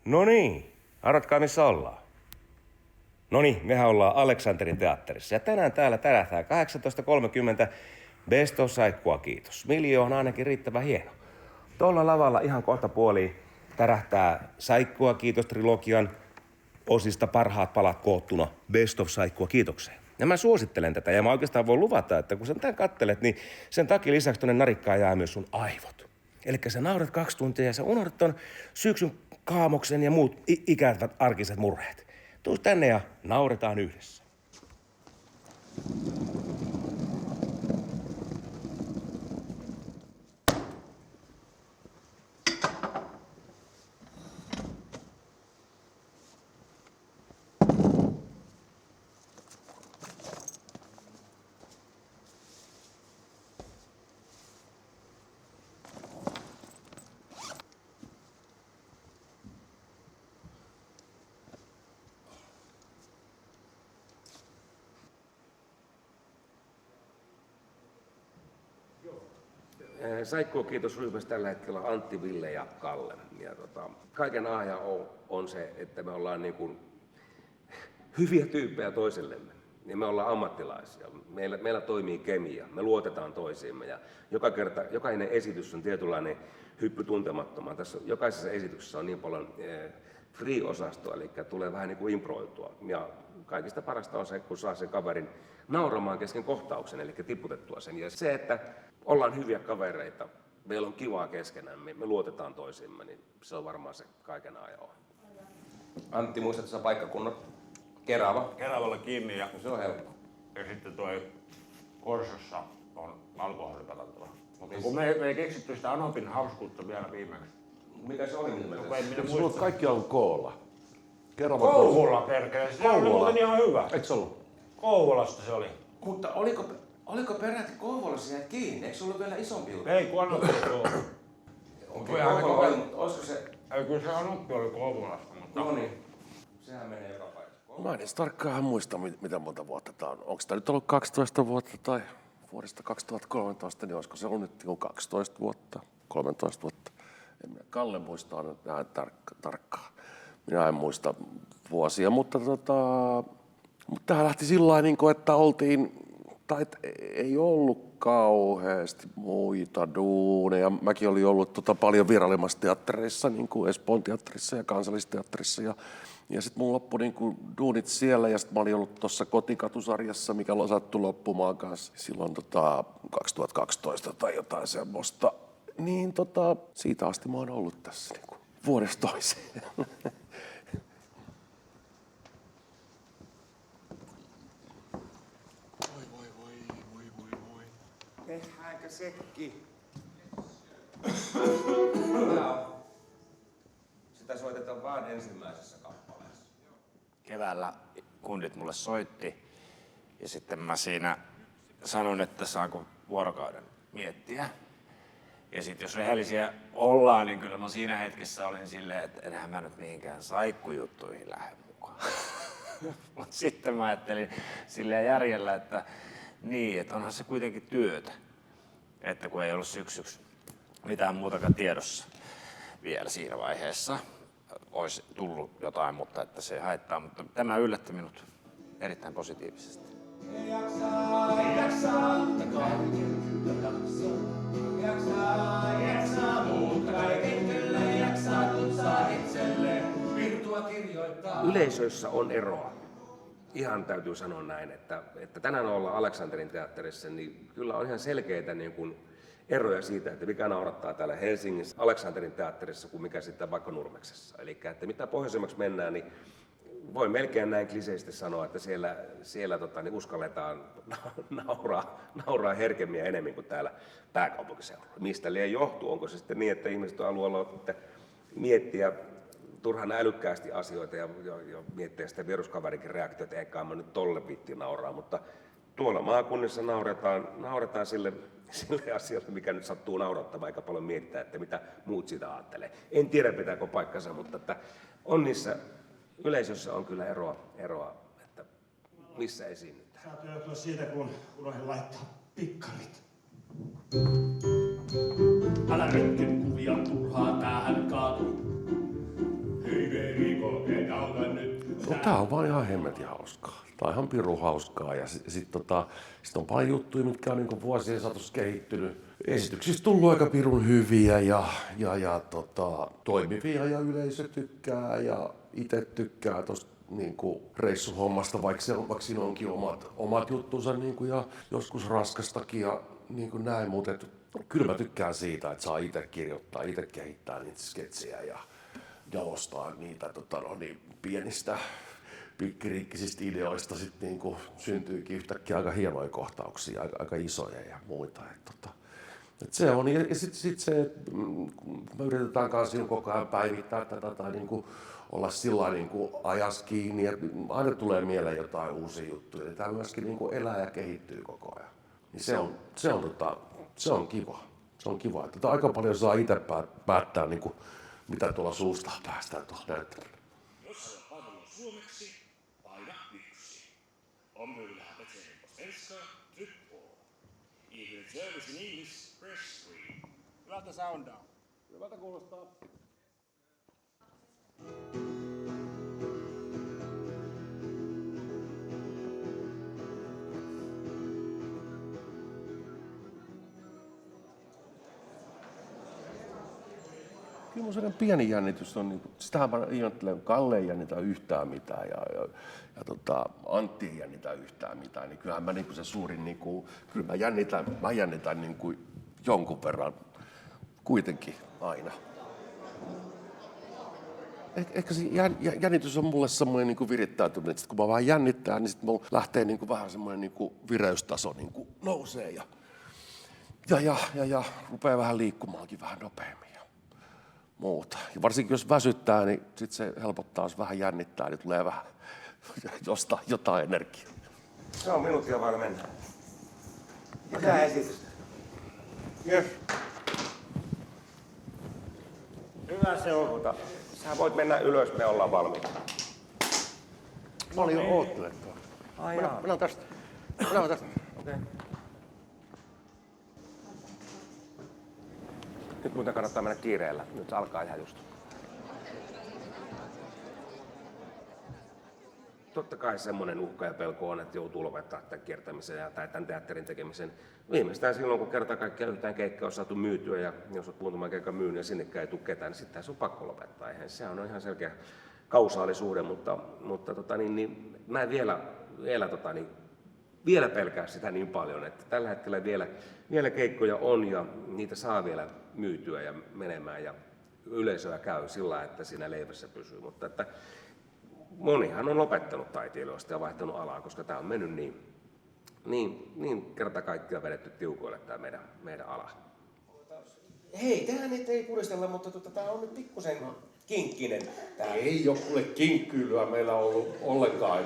No niin, arvatkaa missä ollaan. No niin, mehän ollaan Aleksanterin teatterissa ja tänään täällä tärähtää 18.30 Best of Saikkua kiitos. Miljoona on ainakin riittävän hieno. Tuolla lavalla ihan kohta puoliin tärähtää Saikkua kiitos trilogian osista parhaat palat koottuna Best of Saikkua kiitokseen. Ja mä suosittelen tätä ja mä oikeastaan voin luvata, että kun sä tämän kattelet, niin sen takia lisäksi tonne narikkaan jää myös sun aivot. Elikkä sä naurat 2 tuntia ja sä unohdat ton syksyn kaamoksen ja muut ikävät arkiset murheet. Tuu tänne ja nauretaan yhdessä. Saikkua kiitos ryhmässä tällä hetkellä Antti, Ville ja Kalle. Ja kaiken A ja O on se, että me ollaan niin kuin hyviä tyyppejä toisellemme. Ja me ollaan ammattilaisia. Meillä toimii kemia, me luotetaan toisiimme ja jokainen esitys on tietynlainen hyppy tuntemattomaan. Tässä jokaisessa esityksessä on niin paljon free-osastoa, eli tulee vähän niin kuin improitua. Ja kaikista parasta on se, kun saa sen kaverin nauramaan kesken kohtauksen, eli tiputettua sen. Ja se, että ollaan hyviä kavereita, meillä on kivaa keskenään, me luotetaan toisiimme, niin se on varmaan se kaiken ajan. Antti, muistatko sä paikkakunnan? Kerava? Keravalla kiinni ja Se on helppo. sitten toi Korsossa on alkoholipatantila. Mutta kun me ei keksitty sitä Anopin hauskuutta vielä viimeksi. Mikä se oli nimeltä? Ei minä Sulla on muista. kaikki ollut koolla. Kouvola perkele, se oli muuten ihan hyvä. Eikö se ollut? Kouvolasta se oli. Mutta oliko peräti Kouvolassa jäät kiinni? Eikö se ollut vielä isompi juttu? Ei kun Anoppi oli. Okei, Kouvola oli, mutta olisiko se... Ei kyllä se Anoppi oli Kouvolasta, mutta... No niin, sehän menee joka paikassa. Mä en edes tarkkaan muista, mitä monta vuotta tää on. Onko tää nyt ollut 12 vuotta tai vuodesta 2013, niin olisiko se ollut nyt 12 vuotta, 13 vuotta. En minä, Kalle muistaa nyt näin tarkkaan. Minä en muista vuosia, mutta tähän lähti sillä lailla, että oltiin, tai ei ollut kauheasti muita duuneja. Mäkin olin ollut paljon virallisemmassa teattereissa, niin kuin Espoon teatterissa ja Kansallisteatterissa. Ja sitten mun loppui niin kuin duunit siellä ja sitten mä olin ollut tuossa Kotikatusarjassa, mikä sattui loppumaan kanssa silloin 2012 tai jotain semmoista. Niin siitä asti mä oon ollut tässä niin kuin vuodesta toiseen. Tehdäänkö sekki? Sitä soitetaan vaan ensimmäisessä kappaleessa. Keväällä kundit mulle soitti ja sitten mä siinä sanon, että saanko vuorokauden miettiä. Ja sitten jos rehellisiä ollaan, niin kyllä mä siinä hetkessä olin silleen, että enhän mä nyt mihinkään saikkujuttuihin lähde mukaan. Mutta sitten mä ajattelin silleen järjellä, että niin, että onhan se kuitenkin työtä. Että kun ei ollut syksyksi mitään muutakaan tiedossa vielä siinä vaiheessa. Olisi tullut jotain, mutta että se haittaa. Mutta tämä yllätti minut erittäin positiivisesti. Yleisöissä on eroa. Ihan täytyy sanoa näin, että tänään ollaan Aleksanterin teatterissa, niin kyllä on ihan selkeitä niin kuin eroja siitä, että mikä naurattaa täällä Helsingissä Aleksanterin teatterissa kuin mikä sitten vaikka Nurmeksessa. Eli että mitä pohjoisemmaksi mennään, niin voi melkein näin kliseisesti sanoa, että siellä niin uskalletaan nauraa herkemmin ja enemmän kuin täällä pääkaupunkiseudulla. Mistä liian johtuu? Onko se sitten niin, että ihmiset on alueella miettiä turhan älykkäästi asioita ja miettiä sitä viruskaverikin reaktiota, eikä mä nyt tolle viitti nauraa, mutta tuolla maakunnissa nauretaan sille asialle, mikä nyt sattuu naurattamaan, eikä paljon miettiä, että mitä muut siitä ajattelee. En tiedä, pitääkö paikkansa, mutta että on niissä yleisössä on kyllä eroa, että missä esiinnytään. Saat hyötyä siitä, kun unohdin laittaa pikkarit. Älä retken kuvia turhaa tähän kaatu. Hei Tää on vaan ihan hemmetin hauskaa. Tää on ihan pirun hauskaa ja sit on paljon juttuja, mitkä on niinku vuosien saatossa kehittynyt. Esityksistä tullut aika pirun hyviä ja toimivia ja yleisö tykkää ja itse tykkää tosta niinku reissuhommasta, vaikka siinä onkin omat juttunsa niinku ja joskus raskastakin ja niinku näin, mutta kyllä mä tykkään siitä, että saa itse kirjoittaa, itse kehittää niitä sketsejä ja jalostaa niitä pienistä pikkiriikkisistä ideoista sit niinku syntyykin yhtäkkiä aika hienoja kohtauksia, aika isoja ja muita. Et se on, ja sit se, että me yritetään kanssa koko ajan päivittää tätä tai niinku olla sillä niinku ajas kiinni ja aina tulee mieleen jotain uusia juttuja. Ja tämä myöskin niinku elää ja kehittyy koko ajan. Niin se on kiva. Se on kiva, että aika paljon saa itse päättää niinku, mitä tuolla suusta päästään tuolla näyttämään. Jos haluat palvelua suomeksi, paina 1. Om du vill ha betjäning på svenska, tryck på. I vill service in English, press 3. Hyvältä soundaa. Hyvältä kuulostaa. Kyllä mun sellainen pieni jännitys on, niin sitähän mä ihmettelen, kun Kalle ei jännitä yhtään mitään ja Antti ei jännitä yhtään mitään, niin kyllähän mä niin se suurin, niin kuin, kyllä mä jännitän niin kuin jonkun verran kuitenkin aina. Ehkä se jännitys on mulle semmoinen niin kuin virittäytyminen, että kun mä vähän jännittää, niin sitten mulla lähtee niin kuin vähän semmoinen niin kuin vireystaso niin kuin nousee ja rupeaa vähän liikkumaankin vähän nopeammin. Muuta. Ja varsinkin jos väsyttää, niin sit se helpottaa, jos vähän jännittää, niin tulee vähän jotain energiaa. Se on minuutia vailla mennä. Mitä esitystä? Yes. Hyvä se on. Sä voit mennä ylös, me ollaan valmiita. Mä olin jo oottelet tuolla. Mennään tästä. Okei. Nyt muuten kannattaa mennä kiireellä. Nyt se alkaa ihan just. Totta kai semmoinen uhka ja pelko on, että joutuu lopettaa tämän kiertämisen tai tämän teatterin tekemisen. Viimeistään silloin, kun kerta kaikkiaan yhtään keikkaa on saatu myytyä ja jos olet muutaman keikan myynyt ja sinnekään ei tule ketään, niin sitten se on pakko lopettaa. Eihän se on ihan selkeä kausaalisuhde, mutta mä en vielä pelkää sitä niin paljon, että tällä hetkellä vielä keikkoja on ja niitä saa vielä myytyä ja menemään ja yleisöä käy sillä, että siinä leivässä pysyy. Mutta että monihan on lopettanut taiteilijoista ja vaihtanut alaa, koska tämä on mennyt niin kerta kaikkiaan vedetty tiukoille tämä meidän ala. Hei, tähän nyt ei puristella, mutta tämä on nyt pikkusen kinkkinen. Ei ole kuule kinkkyilyä meillä ollut ollenkaan.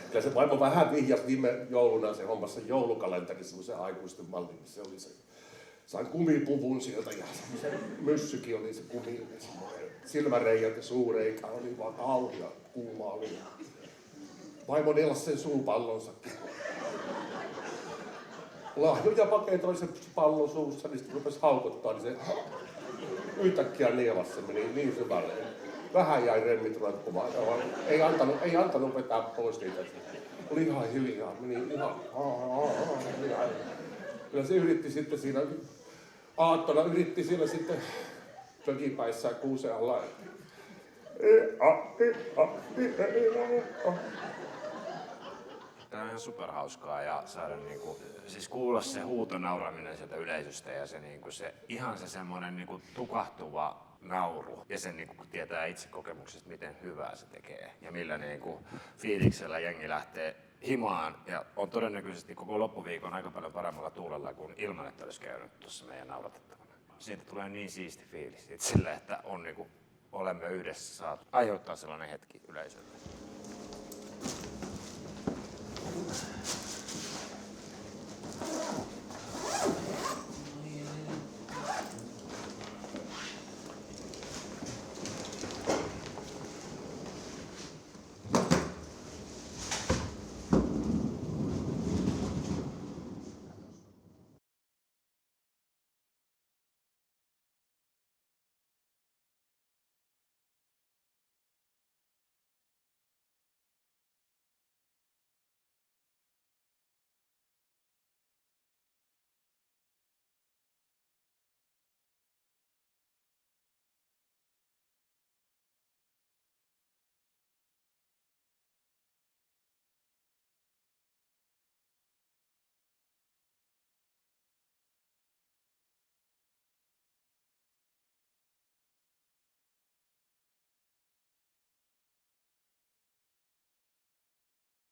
Kyllä se vaimo vähän vihjasi viime jouluna se hommassa joulukalenteri, semmoisen aikuisten mallin. Se oli se. Sain kumipuvun sieltä ja semmoisen myssykin oli se kumi. Silmäreijät ja suureikä oli vaan kauhia, kuuma oli. Vaimo nelas sen suupallonsakin. Lahjoja paketoi se pallon suussa, niin sitten rupesi haukottaa, niin se yhtäkkiä nielas se meni niin syvälle. Vähän jäi remmit roikkumaan. Ei antanut vetää pois niitä. Oli ihan hiljaa. Meni ihan. Kyllä se yritti sitten siinä aattona siellä sitten tökipäissään kuuseen alla. Tämä on ihan superhauskaa ja saada siis kuulla se huutonauraminen sieltä yleisöstä ja se, se ihan se semmoinen tukahtuva nauru ja sen kun tietää itse kokemuksesta, miten hyvää se tekee ja millä fiiliksellä jengi lähtee himaan ja on todennäköisesti koko loppuviikon aika paljon paremmalla tuulella kuin ilman, että olisi käynyt tuossa meidän nauratettavana. Siitä tulee niin siisti fiilis sillä, että on olemme yhdessä saatu aiheuttaa sellainen hetki yleisölle.